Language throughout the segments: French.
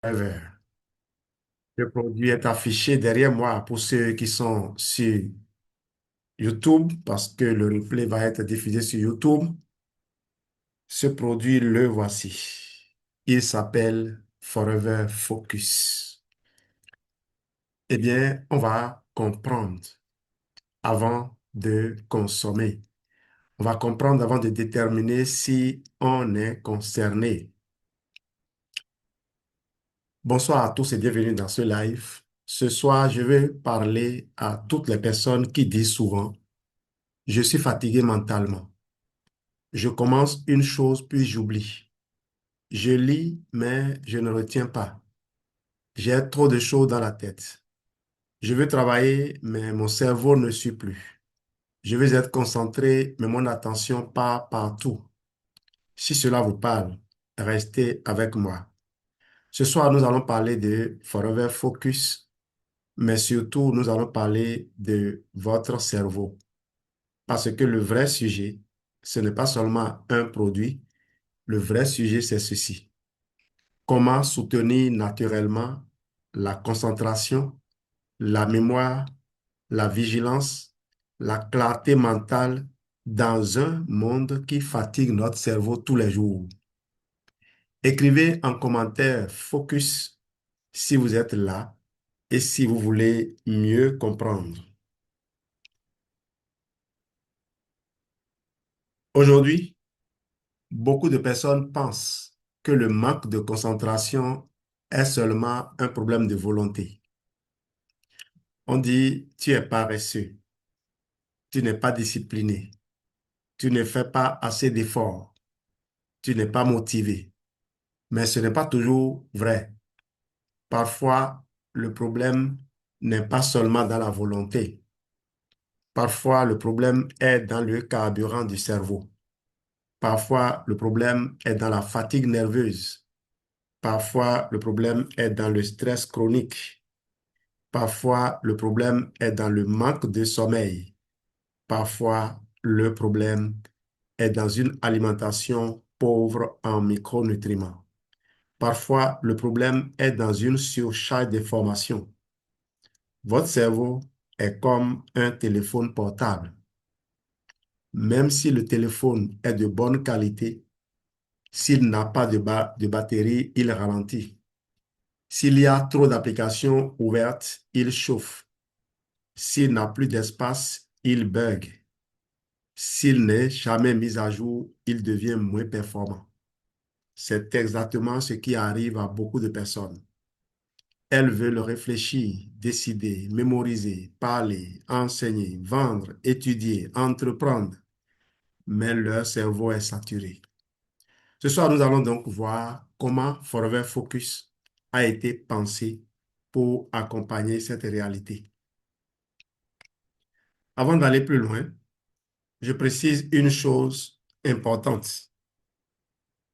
Forever. Le produit est affiché derrière moi pour ceux qui sont sur YouTube parce que le replay va être diffusé sur YouTube. Ce produit, le voici. Il s'appelle Forever Focus. Eh bien, on va comprendre avant de consommer. On va comprendre avant de déterminer si on est concerné. Bonsoir à tous et bienvenue dans ce live. Ce soir, je vais parler à toutes les personnes qui disent souvent, je suis fatigué mentalement. Je commence une chose puis j'oublie. Je lis, mais je ne retiens pas. J'ai trop de choses dans la tête. Je veux travailler, mais mon cerveau ne suit plus. Je veux être concentré, mais mon attention part partout. Si cela vous parle, restez avec moi. Ce soir, nous allons parler de Forever Focus, mais surtout, nous allons parler de votre cerveau. Parce que le vrai sujet, ce n'est pas seulement un produit, le vrai sujet, c'est ceci. Comment soutenir naturellement la concentration, la mémoire, la vigilance, la clarté mentale dans un monde qui fatigue notre cerveau tous les jours. Écrivez en commentaire focus si vous êtes là et si vous voulez mieux comprendre. Aujourd'hui, beaucoup de personnes pensent que le manque de concentration est seulement un problème de volonté. On dit, tu es paresseux, tu n'es pas discipliné, tu ne fais pas assez d'efforts, tu n'es pas motivé. Mais ce n'est pas toujours vrai. Parfois, le problème n'est pas seulement dans la volonté. Parfois, le problème est dans le carburant du cerveau. Parfois, le problème est dans la fatigue nerveuse. Parfois, le problème est dans le stress chronique. Parfois, le problème est dans le manque de sommeil. Parfois, le problème est dans une alimentation pauvre en micronutriments. Parfois, le problème est dans une surcharge d'informations. Votre cerveau est comme un téléphone portable. Même si le téléphone est de bonne qualité, s'il n'a pas de batterie, il ralentit. S'il y a trop d'applications ouvertes, il chauffe. S'il n'a plus d'espace, il bug. S'il n'est jamais mis à jour, il devient moins performant. C'est exactement ce qui arrive à beaucoup de personnes. Elles veulent réfléchir, décider, mémoriser, parler, enseigner, vendre, étudier, entreprendre, mais leur cerveau est saturé. Ce soir, nous allons donc voir comment Forever Focus a été pensé pour accompagner cette réalité. Avant d'aller plus loin, je précise une chose importante.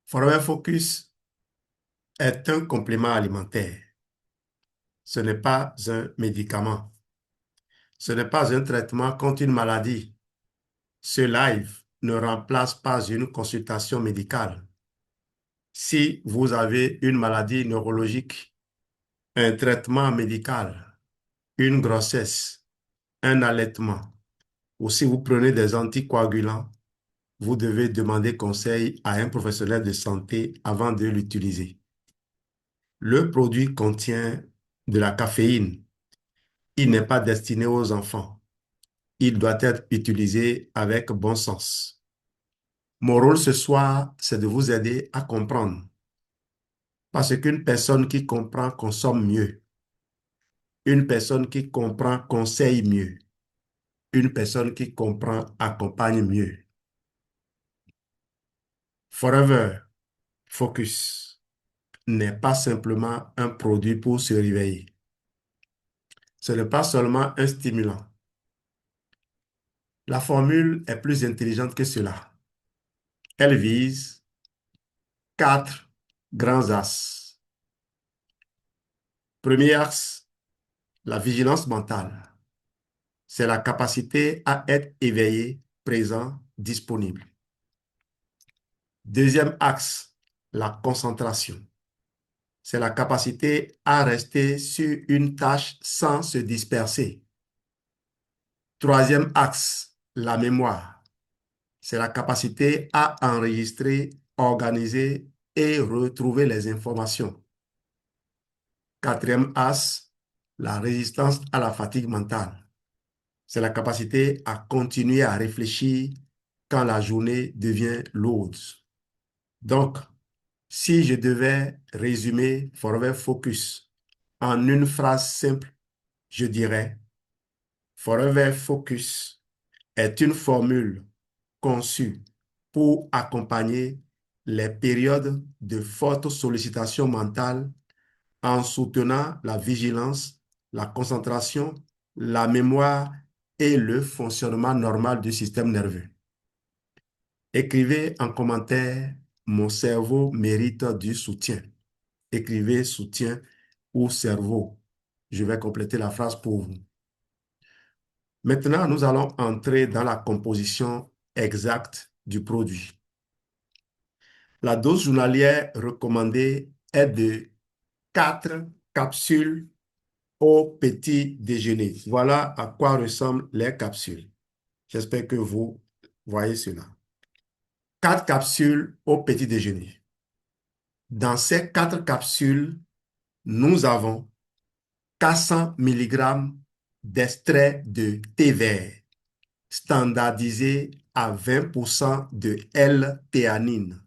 Forever Focus est un complément alimentaire. Ce n'est pas un médicament. Ce n'est pas un traitement contre une maladie. Ce live ne remplace pas une consultation médicale. Si vous avez une maladie neurologique, un traitement médical, une grossesse, un allaitement, ou si vous prenez des anticoagulants, vous devez demander conseil à un professionnel de santé avant de l'utiliser. Le produit contient de la caféine. Il n'est pas destiné aux enfants. Il doit être utilisé avec bon sens. Mon rôle ce soir, c'est de vous aider à comprendre. Parce qu'une personne qui comprend consomme mieux. Une personne qui comprend conseille mieux. Une personne qui comprend accompagne mieux. Forever Focus n'est pas simplement un produit pour se réveiller. Ce n'est pas seulement un stimulant. La formule est plus intelligente que cela. Elle vise quatre grands axes. Premier axe, la vigilance mentale. C'est la capacité à être éveillé, présent, disponible. Deuxième axe, la concentration. c'est la capacité à rester sur une tâche sans se disperser. Troisième axe, la mémoire. C'est la capacité à enregistrer, organiser et retrouver les informations. Quatrième axe, la résistance à la fatigue mentale. C'est la capacité à continuer à réfléchir quand la journée devient lourde. Donc, si je devais résumer Forever Focus en une phrase simple, je dirais Forever Focus est une formule conçue pour accompagner les périodes de forte sollicitation mentale en soutenant la vigilance, la concentration, la mémoire et le fonctionnement normal du système nerveux. Écrivez en commentaire, mon cerveau mérite du soutien. Écrivez soutien ou cerveau. Je vais compléter la phrase pour vous. Maintenant, nous allons entrer dans la composition exacte du produit. La dose journalière recommandée est de 4 capsules au petit déjeuner. Voilà à quoi ressemblent les capsules. J'espère que vous voyez cela. 4 capsules au petit déjeuner. Dans ces 4 capsules, nous avons 400 mg d'extrait de thé vert, standardisé à 20% de L-théanine.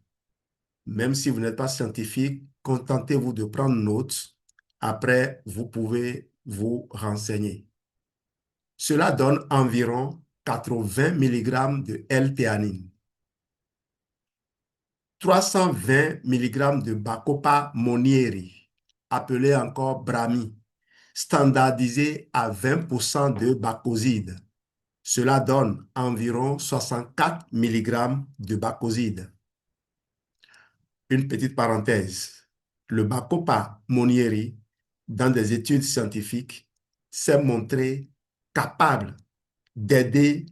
Même si vous n'êtes pas scientifique, contentez-vous de prendre note. Après, vous pouvez vous renseigner. Cela donne environ 80 mg de L-théanine, 320 mg de Bacopa monnieri, appelé encore Brahmi, standardisé à 20% de bacoside. Cela donne environ 64 mg de bacoside. Une petite parenthèse. Le Bacopa monnieri, dans des études scientifiques, s'est montré capable d'aider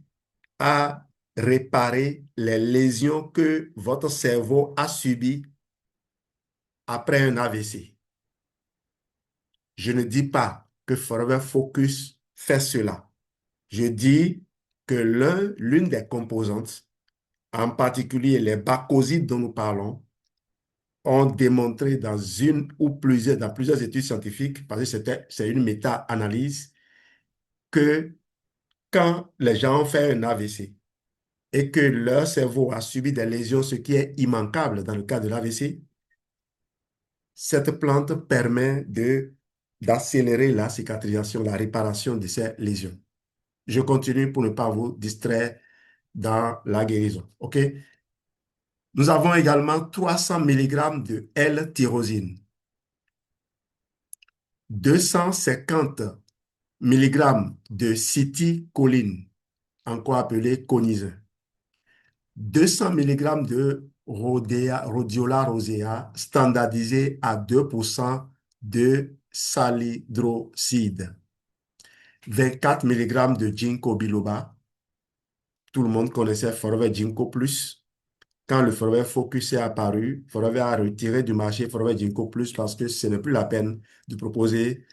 à réparer les lésions que votre cerveau a subies après un AVC. Je ne dis pas que Forever Focus fait cela. Je dis que l'une des composantes, en particulier les bacosides dont nous parlons, ont démontré dans dans plusieurs études scientifiques, parce que c'est une méta-analyse, que quand les gens ont fait un AVC et que leur cerveau a subi des lésions, ce qui est immanquable dans le cas de l'AVC, cette plante permet d'accélérer la cicatrisation, la réparation de ces lésions. Je continue pour ne pas vous distraire dans la guérison. OK? Nous avons également 300 mg de L-tyrosine, 250 mg de citicoline, encore appelé conisin, 200 mg de rhodiola rosea, standardisé à 2% de salhydroside, 24 mg de ginkgo biloba. Tout le monde connaissait Forever Ginkgo Plus. Quand le Forever Focus est apparu, Forever a retiré du marché Forever Ginkgo Plus parce que ce n'est plus la peine de proposer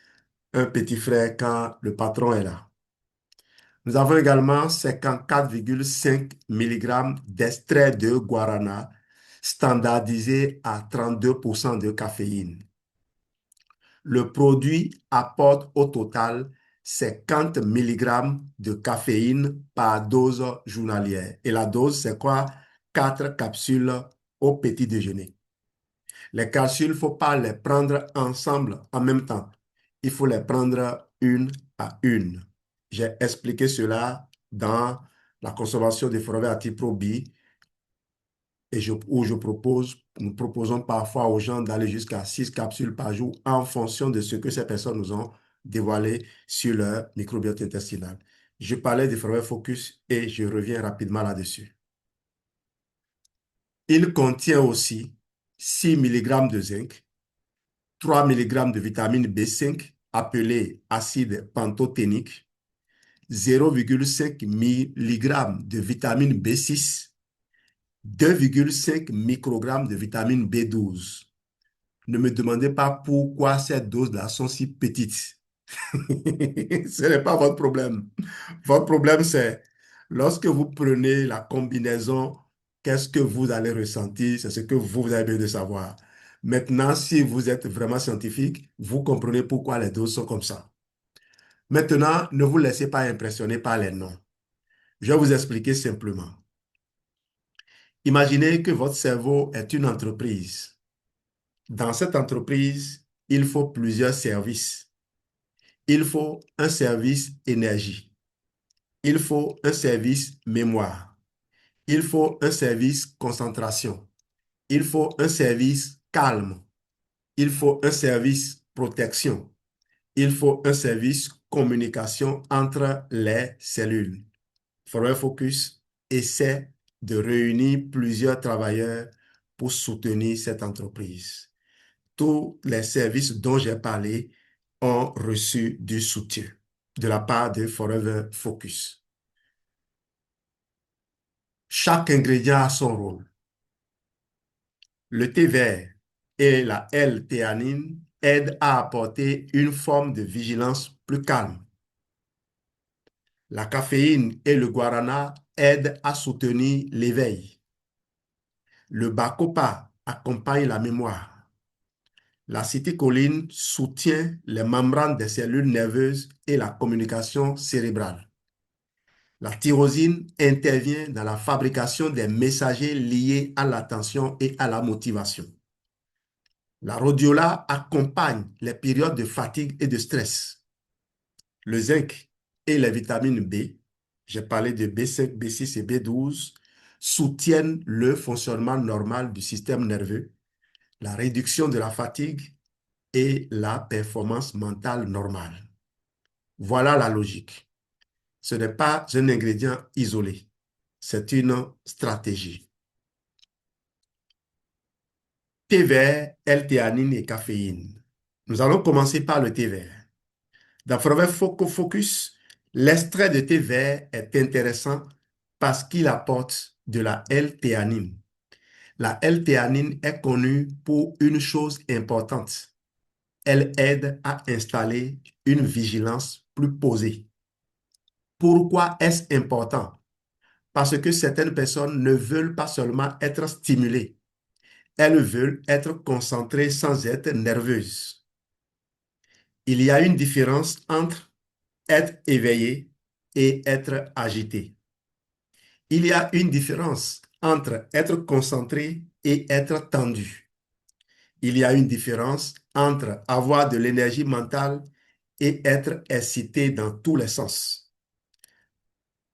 un petit frère quand le patron est là. Nous avons également 54,5 mg d'extrait de guarana, standardisé à 32% de caféine. Le produit apporte au total 50 mg de caféine par dose journalière. Et la dose, c'est quoi? 4 capsules au petit déjeuner. Les capsules, il ne faut pas les prendre ensemble en même temps. Il faut les prendre une à une. J'ai expliqué cela dans la consommation des forêts à type Pro B et où nous proposons parfois aux gens d'aller jusqu'à 6 capsules par jour en fonction de ce que ces personnes nous ont dévoilé sur leur microbiote intestinal. Je parlais des forêts Focus et je reviens rapidement là-dessus. Il contient aussi 6 mg de zinc, 3 mg de vitamine B5 appelée acide pantothénique, 0,5 mg de vitamine B6, 2,5 microgrammes de vitamine B12. Ne me demandez pas pourquoi ces doses-là sont si petites. Ce n'est pas votre problème. Votre problème, c'est lorsque vous prenez la combinaison, qu'est-ce que vous allez ressentir? C'est ce que vous avez besoin de savoir. Maintenant, si vous êtes vraiment scientifique, vous comprenez pourquoi les doses sont comme ça. Maintenant, ne vous laissez pas impressionner par les noms. Je vais vous expliquer simplement. Imaginez que votre cerveau est une entreprise. Dans cette entreprise, il faut plusieurs services. Il faut un service énergie. Il faut un service mémoire. Il faut un service concentration. Il faut un service calme. Il faut un service protection. Il faut un service communication entre les cellules. Forever Focus essaie de réunir plusieurs travailleurs pour soutenir cette entreprise. Tous les services dont j'ai parlé ont reçu du soutien de la part de Forever Focus. Chaque ingrédient a son rôle. Le thé vert et la L-théanine aident à apporter une forme de vigilance plus calme. La caféine et le guarana aident à soutenir l'éveil. Le bacopa accompagne la mémoire. L'acétylcholine soutient les membranes des cellules nerveuses et la communication cérébrale. La tyrosine intervient dans la fabrication des messagers liés à l'attention et à la motivation. La rhodiola accompagne les périodes de fatigue et de stress. Le zinc et les vitamines B, j'ai parlé de B5, B6 et B12, soutiennent le fonctionnement normal du système nerveux, la réduction de la fatigue et la performance mentale normale. Voilà la logique. Ce n'est pas un ingrédient isolé, c'est une stratégie. Thé vert, L-théanine et caféine. Nous allons commencer par le thé vert. Dans Forever Focus, l'extrait de thé vert est intéressant parce qu'il apporte de la L-théanine. La L-théanine est connue pour une chose importante. Elle aide à installer une vigilance plus posée. Pourquoi est-ce important? Parce que certaines personnes ne veulent pas seulement être stimulées, elles veulent être concentrées sans être nerveuses. Il y a une différence entre être éveillé et être agité. Il y a une différence entre être concentré et être tendu. Il y a une différence entre avoir de l'énergie mentale et être excité dans tous les sens.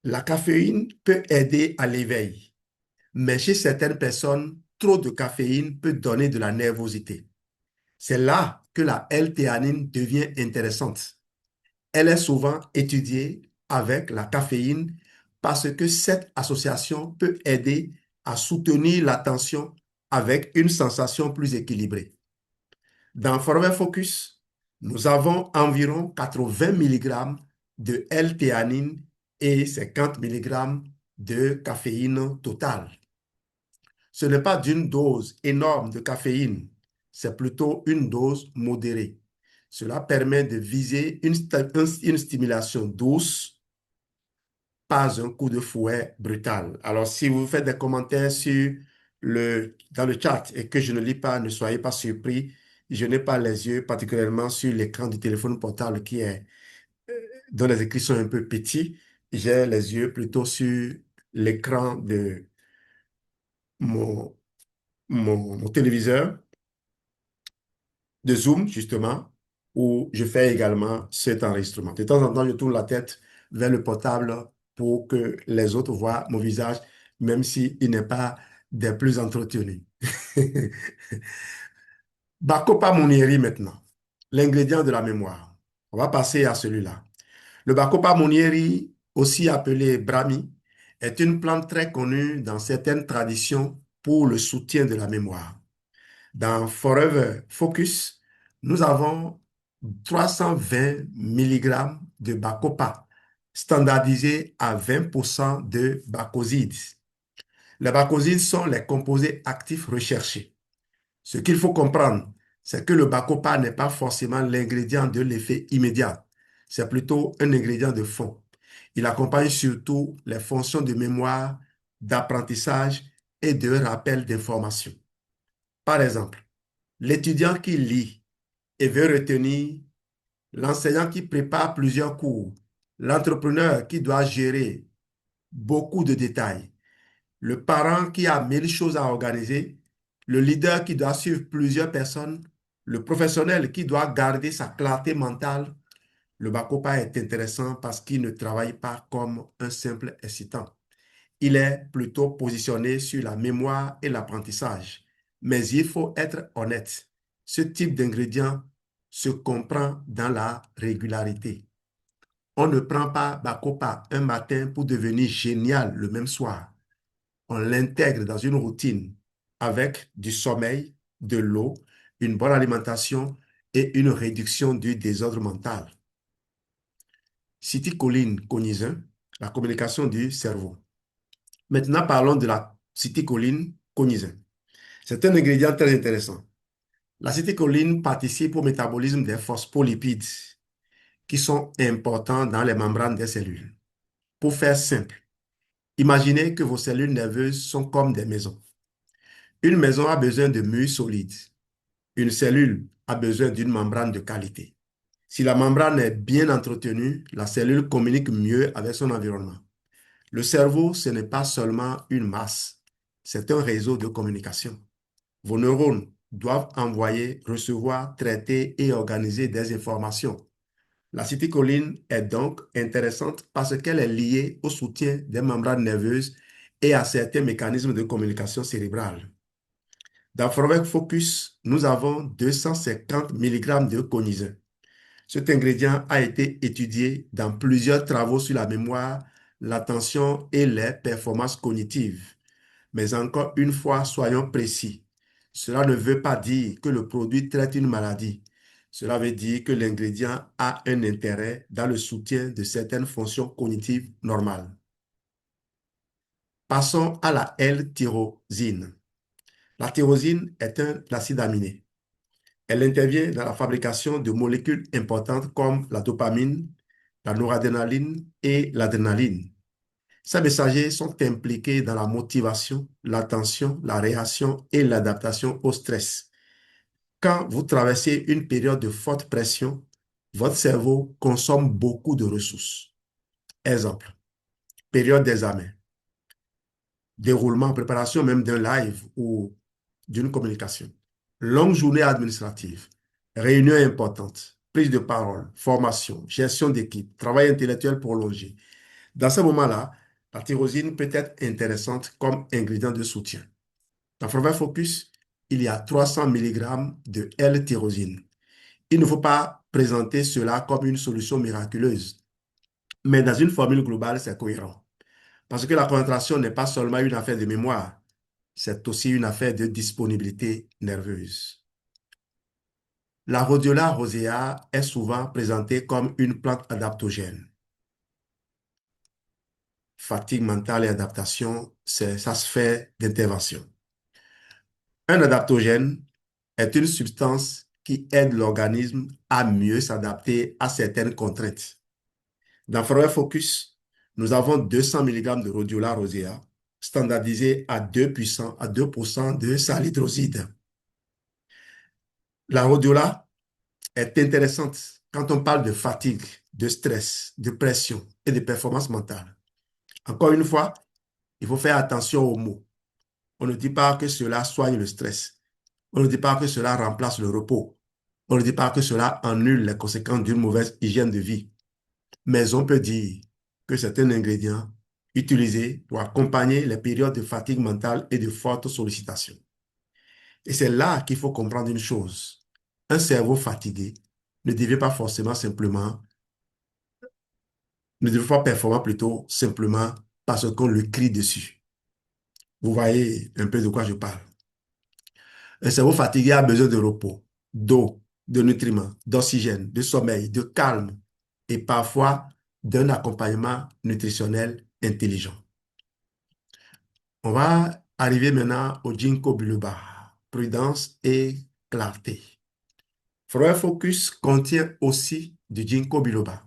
La caféine peut aider à l'éveil, mais chez certaines personnes, trop de caféine peut donner de la nervosité. C'est là que la L-théanine devient intéressante. Elle est souvent étudiée avec la caféine parce que cette association peut aider à soutenir l'attention avec une sensation plus équilibrée. Dans Forever Focus, nous avons environ 80 mg de L-théanine et 50 mg de caféine totale. Ce n'est pas d'une dose énorme de caféine, c'est plutôt une dose modérée. Cela permet de viser une stimulation douce, pas un coup de fouet brutal. Alors, si vous faites des commentaires dans le chat et que je ne lis pas, ne soyez pas surpris. Je n'ai pas les yeux particulièrement sur l'écran du téléphone portable dont les écrits sont un peu petits. J'ai les yeux plutôt sur l'écran de mon, mon téléviseur de Zoom, justement, où je fais également cet enregistrement. De temps en temps, je tourne la tête vers le portable pour que les autres voient mon visage, même s'il n'est pas des plus entretenus. Bacopa Monnieri maintenant, l'ingrédient de la mémoire. On va passer à celui-là. Le Bacopa Monnieri, aussi appelé Brahmi, est une plante très connue dans certaines traditions pour le soutien de la mémoire. Dans Forever Focus, nous avons 320 mg de Bacopa, standardisé à 20% de bacosides. Les bacosides sont les composés actifs recherchés. Ce qu'il faut comprendre, c'est que le bacopa n'est pas forcément l'ingrédient de l'effet immédiat. C'est plutôt un ingrédient de fond. Il accompagne surtout les fonctions de mémoire, d'apprentissage et de rappel d'informations. Par exemple, l'étudiant qui lit et veut retenir, l'enseignant qui prépare plusieurs cours, l'entrepreneur qui doit gérer beaucoup de détails, le parent qui a mille choses à organiser, le leader qui doit suivre plusieurs personnes, le professionnel qui doit garder sa clarté mentale. Le Bacopa est intéressant parce qu'il ne travaille pas comme un simple excitant. Il est plutôt positionné sur la mémoire et l'apprentissage. Mais il faut être honnête. Ce type d'ingrédient se comprend dans la régularité. On ne prend pas Bacopa un matin pour devenir génial le même soir. On l'intègre dans une routine avec du sommeil, de l'eau, une bonne alimentation et une réduction du désordre mental. Citicoline cognizin, la communication du cerveau. Maintenant, parlons de la citicoline cognizin. C'est un ingrédient très intéressant. L'acétylcholine participe au métabolisme des phospholipides qui sont importants dans les membranes des cellules. Pour faire simple, imaginez que vos cellules nerveuses sont comme des maisons. Une maison a besoin de murs solides. Une cellule a besoin d'une membrane de qualité. Si la membrane est bien entretenue, la cellule communique mieux avec son environnement. Le cerveau, ce n'est pas seulement une masse, c'est un réseau de communication. Vos neurones doivent envoyer, recevoir, traiter et organiser des informations. L'acétylcholine est donc intéressante parce qu'elle est liée au soutien des membranes nerveuses et à certains mécanismes de communication cérébrale. Dans Forever Focus, nous avons 250 mg de cognizin. Cet ingrédient a été étudié dans plusieurs travaux sur la mémoire, l'attention et les performances cognitives. Mais encore une fois, soyons précis. Cela ne veut pas dire que le produit traite une maladie. Cela veut dire que l'ingrédient a un intérêt dans le soutien de certaines fonctions cognitives normales. Passons à la L-tyrosine. La tyrosine est un acide aminé. Elle intervient dans la fabrication de molécules importantes comme la dopamine, la noradrénaline et l'adrénaline. Ces messagers sont impliqués dans la motivation, l'attention, la réaction et l'adaptation au stress. Quand vous traversez une période de forte pression, votre cerveau consomme beaucoup de ressources. Exemple, période d'examen, déroulement, préparation même d'un live ou d'une communication, longue journée administrative, réunion importante, prise de parole, formation, gestion d'équipe, travail intellectuel prolongé. Dans ce moment-là, la tyrosine peut être intéressante comme ingrédient de soutien. Dans Forever Focus, il y a 300 mg de L-tyrosine. Il ne faut pas présenter cela comme une solution miraculeuse, mais dans une formule globale, c'est cohérent. Parce que la concentration n'est pas seulement une affaire de mémoire, c'est aussi une affaire de disponibilité nerveuse. La Rhodiola rosea est souvent présentée comme une plante adaptogène. Fatigue mentale et adaptation, ça se fait d'intervention. Un adaptogène est une substance qui aide l'organisme à mieux s'adapter à certaines contraintes. Dans Forever Focus, nous avons 200 mg de rhodiola rosea standardisé à 2% de sal hydroside. La rhodiola est intéressante quand on parle de fatigue, de stress, de pression et de performance mentale. Encore une fois, il faut faire attention aux mots. On ne dit pas que cela soigne le stress. On ne dit pas que cela remplace le repos. On ne dit pas que cela annule les conséquences d'une mauvaise hygiène de vie. Mais on peut dire que c'est un ingrédient utilisé pour accompagner les périodes de fatigue mentale et de forte sollicitation. Et c'est là qu'il faut comprendre une chose. Un cerveau fatigué ne devient pas forcément simplement, ne devient pas performant plutôt simplement parce qu'on le crie dessus. Vous voyez un peu de quoi je parle. Un cerveau fatigué a besoin de repos, d'eau, de nutriments, d'oxygène, de sommeil, de calme et parfois d'un accompagnement nutritionnel intelligent. On va arriver maintenant au ginkgo biloba, prudence et clarté. Forever Focus contient aussi du ginkgo biloba.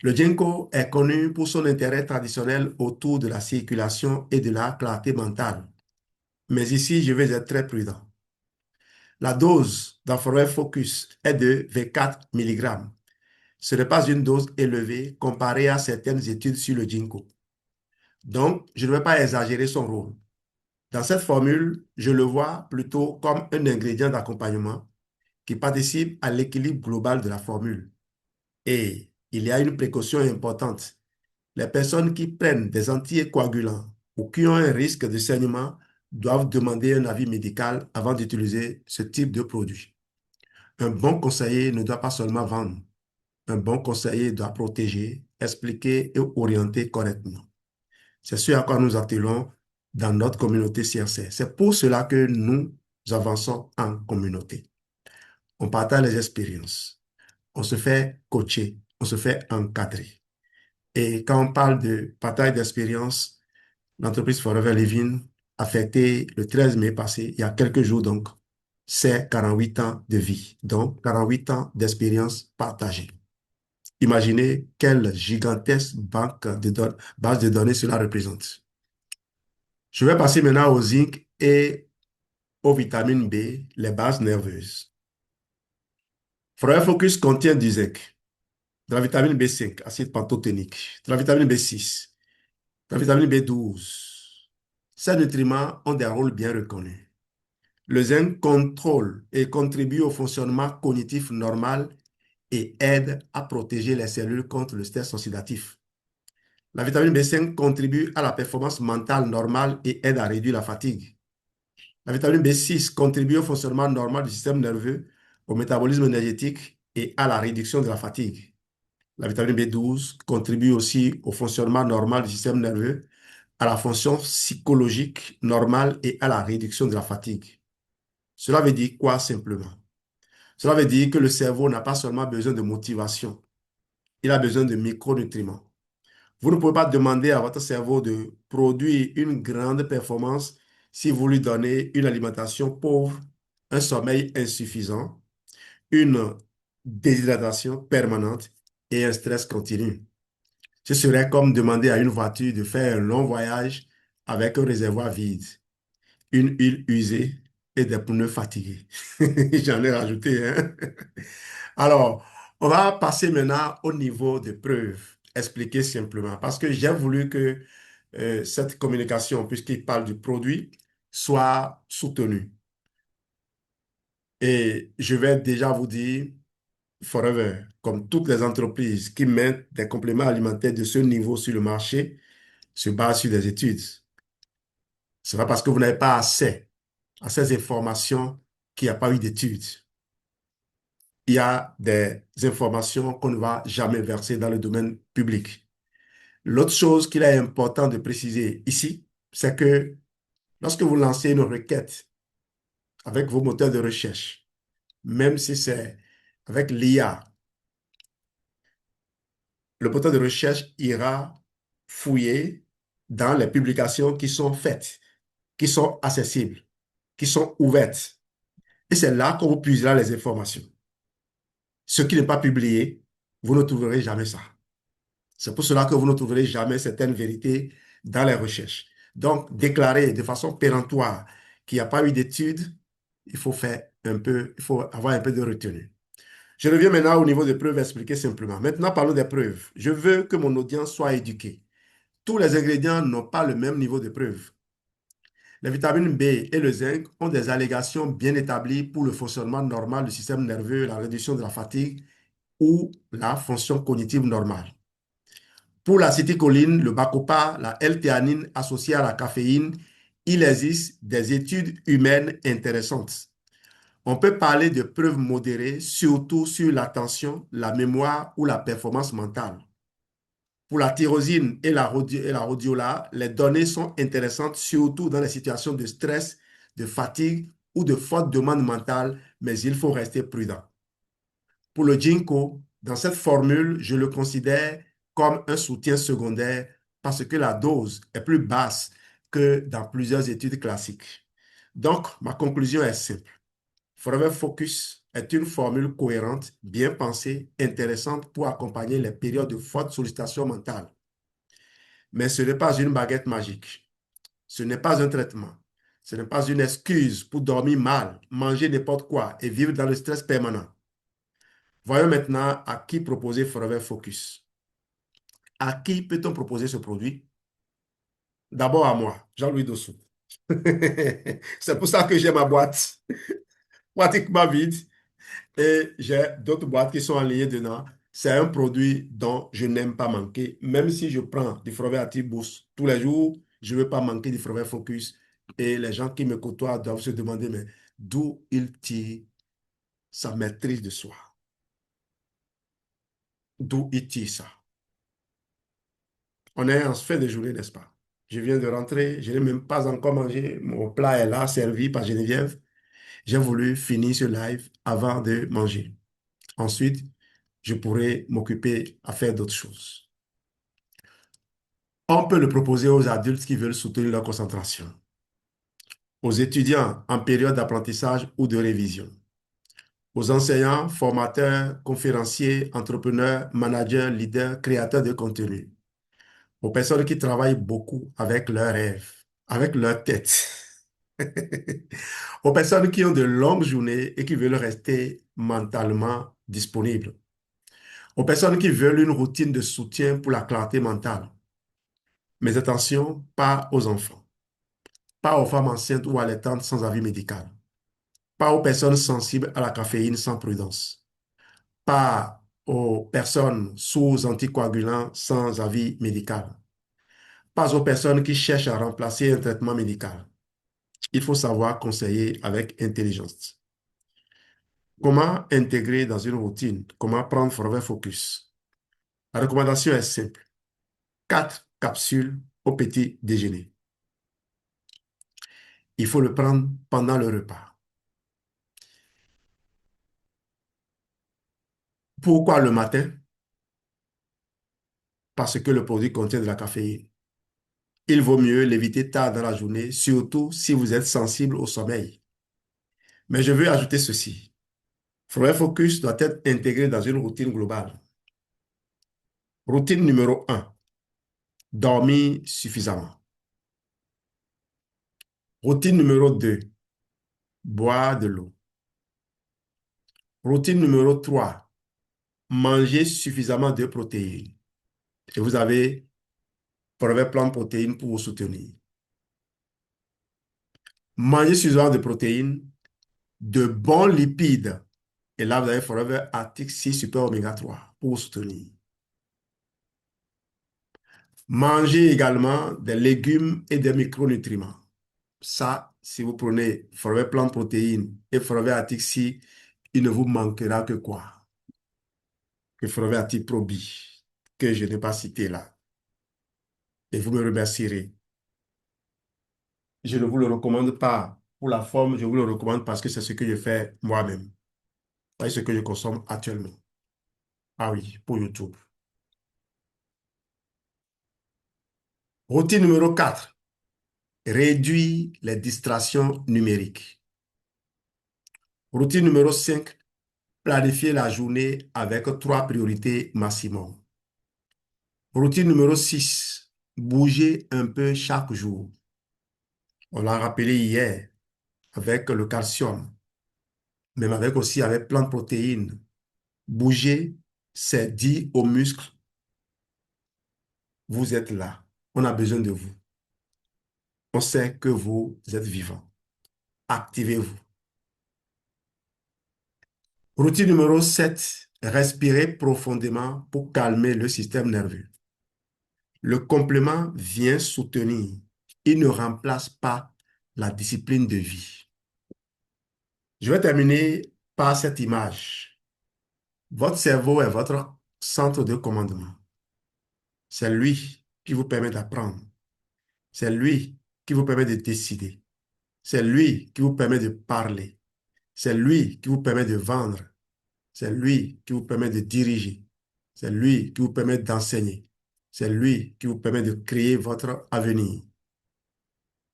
Le ginkgo est connu pour son intérêt traditionnel autour de la circulation et de la clarté mentale. Mais ici, je vais être très prudent. La dose dans Forever Focus est de 24 mg. Ce n'est pas une dose élevée comparée à certaines études sur le ginkgo. Donc, je ne vais pas exagérer son rôle. Dans cette formule, je le vois plutôt comme un ingrédient d'accompagnement qui participe à l'équilibre global de la formule. Et il y a une précaution importante. Les personnes qui prennent des anticoagulants ou qui ont un risque de saignement doivent demander un avis médical avant d'utiliser ce type de produit. Un bon conseiller ne doit pas seulement vendre. Un bon conseiller doit protéger, expliquer et orienter correctement. C'est ce à quoi nous attelons dans notre communauté CRC. C'est pour cela que nous avançons en communauté. On partage les expériences. On se fait coacher. On se fait encadrer. Et quand on parle de partage d'expérience, l'entreprise Forever Living a fêté le 13 mai passé, il y a quelques jours donc, c'est 48 ans de vie. Donc, 48 ans d'expérience partagée. Imaginez quelle gigantesque base de données cela représente. Je vais passer maintenant au zinc et aux vitamines B, les bases nerveuses. Forever Focus contient du zinc, de la vitamine B5, acide pantothénique, de la vitamine B6, de la vitamine B12. Ces nutriments ont des rôles bien reconnus. Le zinc contrôle et contribue au fonctionnement cognitif normal et aide à protéger les cellules contre le stress oxydatif. La vitamine B5 contribue à la performance mentale normale et aide à réduire la fatigue. La vitamine B6 contribue au fonctionnement normal du système nerveux, au métabolisme énergétique et à la réduction de la fatigue. La vitamine B12 contribue aussi au fonctionnement normal du système nerveux, à la fonction psychologique normale et à la réduction de la fatigue. Cela veut dire quoi simplement? Cela veut dire que le cerveau n'a pas seulement besoin de motivation, il a besoin de micronutriments. Vous ne pouvez pas demander à votre cerveau de produire une grande performance si vous lui donnez une alimentation pauvre, un sommeil insuffisant, une déshydratation permanente et un stress continu. Ce serait comme demander à une voiture de faire un long voyage avec un réservoir vide, une huile usée et des pneus fatigués. J'en ai rajouté, hein? Alors, on va passer maintenant au niveau de preuve, expliquer simplement, parce que j'ai voulu que cette communication, puisqu'il parle du produit, soit soutenue. Et je vais déjà vous dire, Forever, comme toutes les entreprises qui mettent des compléments alimentaires de ce niveau sur le marché, se base sur des études. Ce n'est pas parce que vous n'avez pas accès à ces informations qu'il n'y a pas eu d'études. Il y a des informations qu'on ne va jamais verser dans le domaine public. L'autre chose qu'il est important de préciser ici, c'est que lorsque vous lancez une requête avec vos moteurs de recherche, même si c'est avec l'IA, le moteur de recherche ira fouiller dans les publications qui sont faites, qui sont accessibles, qui sont ouvertes. Et c'est là qu'on vous puisera les informations. Ce qui n'est pas publié, vous ne trouverez jamais ça. C'est pour cela que vous ne trouverez jamais certaines vérités dans les recherches. Donc, déclarer de façon péremptoire qu'il n'y a pas eu d'études, il faut faire un peu, il faut avoir un peu de retenue. Je reviens maintenant au niveau des preuves expliquées simplement. Maintenant, parlons des preuves. Je veux que mon audience soit éduquée. Tous les ingrédients n'ont pas le même niveau de preuve. Les vitamines B et le zinc ont des allégations bien établies pour le fonctionnement normal du système nerveux, la réduction de la fatigue ou la fonction cognitive normale. Pour l'acétylcholine, le bacopa, la L-théanine associée à la caféine, il existe des études humaines intéressantes. On peut parler de preuves modérées, surtout sur l'attention, la mémoire ou la performance mentale. Pour la tyrosine et la rhodiola, les données sont intéressantes, surtout dans les situations de stress, de fatigue ou de forte demande mentale, mais il faut rester prudent. Pour le ginkgo, dans cette formule, je le considère comme un soutien secondaire parce que la dose est plus basse que dans plusieurs études classiques. Donc, ma conclusion est simple. Forever Focus est une formule cohérente, bien pensée, intéressante pour accompagner les périodes de forte sollicitation mentale. Mais ce n'est pas une baguette magique. Ce n'est pas un traitement. Ce n'est pas une excuse pour dormir mal, manger n'importe quoi et vivre dans le stress permanent. Voyons maintenant à qui proposer Forever Focus. À qui peut-on proposer ce produit? D'abord à moi, Jean-Louis Dossou. C'est pour ça que j'ai ma boîte pratiquement vide et j'ai d'autres boîtes qui sont alignées dedans. C'est un produit dont je n'aime pas manquer. Même si je prends du Forever Active Boost tous les jours, je ne veux pas manquer du Forever Focus. Et les gens qui me côtoient doivent se demander, mais d'où il tire sa maîtrise de soi? D'où il tire ça? On est en fin de journée, n'est-ce pas? Je viens de rentrer, je n'ai même pas encore mangé. Mon plat est là, servi par Geneviève. J'ai voulu finir ce live avant de manger. Ensuite, je pourrai m'occuper à faire d'autres choses. On peut le proposer aux adultes qui veulent soutenir leur concentration, aux étudiants en période d'apprentissage ou de révision, aux enseignants, formateurs, conférenciers, entrepreneurs, managers, leaders, créateurs de contenu, aux personnes qui travaillent beaucoup avec leurs rêves, avec leur tête, aux personnes qui ont de longues journées et qui veulent rester mentalement disponibles, aux personnes qui veulent une routine de soutien pour la clarté mentale. Mais attention, pas aux enfants, pas aux femmes enceintes ou allaitantes sans avis médical, pas aux personnes sensibles à la caféine sans prudence, pas aux personnes sous anticoagulants sans avis médical, pas aux personnes qui cherchent à remplacer un traitement médical. Il faut savoir conseiller avec intelligence. Comment intégrer dans une routine? Comment prendre Forever Focus? La recommandation est simple. 4 capsules au petit déjeuner. Il faut le prendre pendant le repas. Pourquoi le matin? Parce que le produit contient de la caféine. Il vaut mieux l'éviter tard dans la journée, surtout si vous êtes sensible au sommeil. Mais je veux ajouter ceci. Forever Focus doit être intégré dans une routine globale. Routine numéro 1, dormir suffisamment. Routine numéro 2, boire de l'eau. Routine numéro 3, manger suffisamment de protéines. Et vous avez Forever Plan Protéines pour vous soutenir. Manger suffisamment de protéines, de bons lipides. Et là, vous avez Forever Arctic 6 Super Oméga 3 pour vous soutenir. Mangez également des légumes et des micronutriments. Ça, si vous prenez Forever Plant Protéines et Forever Arctic 6, il ne vous manquera que quoi? Que Forever Arctic Probi, que je n'ai pas cité là. Et vous me remercierez. Je ne vous le recommande pas pour la forme, je vous le recommande parce que c'est ce que je fais moi-même. C'est ce que je consomme actuellement. Ah oui, pour YouTube. Routine numéro 4. Réduire les distractions numériques. Routine numéro 5. Planifier la journée avec 3 priorités maximum. Routine numéro 6. Bouger un peu chaque jour. On l'a rappelé hier avec le calcium, même avec aussi avec plein de protéines. Bouger, c'est dire aux muscles, vous êtes là. On a besoin de vous. On sait que vous êtes vivant. Activez-vous. Routine numéro 7. Respirez profondément pour calmer le système nerveux. Le complément vient soutenir. Il ne remplace pas la discipline de vie. Je vais terminer par cette image. Votre cerveau est votre centre de commandement. C'est lui qui vous permet d'apprendre. C'est lui qui vous permet de décider. C'est lui qui vous permet de parler. C'est lui qui vous permet de vendre. C'est lui qui vous permet de diriger. C'est lui qui vous permet d'enseigner. C'est lui qui vous permet de créer votre avenir.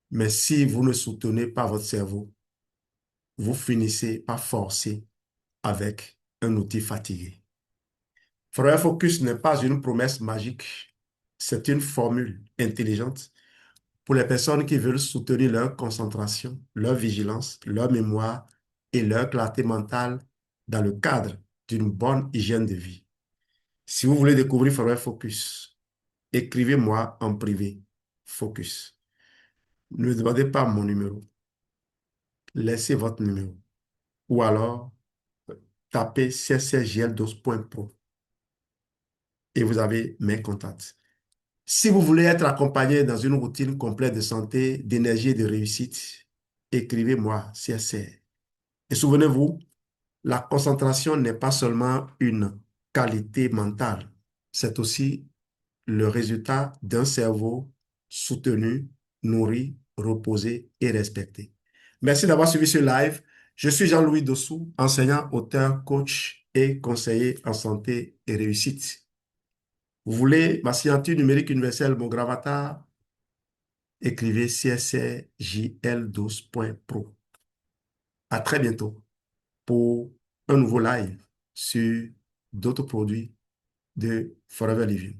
Mais si vous ne soutenez pas votre cerveau, vous finissez par forcer avec un outil fatigué. Forever Focus n'est pas une promesse magique, c'est une formule intelligente pour les personnes qui veulent soutenir leur concentration, leur vigilance, leur mémoire et leur clarté mentale dans le cadre d'une bonne hygiène de vie. Si vous voulez découvrir Forever Focus, écrivez-moi en privé. Focus. Ne demandez pas mon numéro. Laissez votre numéro. Ou alors, tapez ccgl12.pro et vous avez mes contacts. Si vous voulez être accompagné dans une routine complète de santé, d'énergie et de réussite, écrivez-moi CSR. Et souvenez-vous, la concentration n'est pas seulement une qualité mentale, c'est aussi le résultat d'un cerveau soutenu, nourri, reposé et respecté. Merci d'avoir suivi ce live. Je suis Jean-Louis Dossou, enseignant, auteur, coach et conseiller en santé et réussite. Vous voulez ma signature numérique universelle, mon gravatar? Écrivez csjl12.pro. À très bientôt pour un nouveau live sur d'autres produits de Forever Living.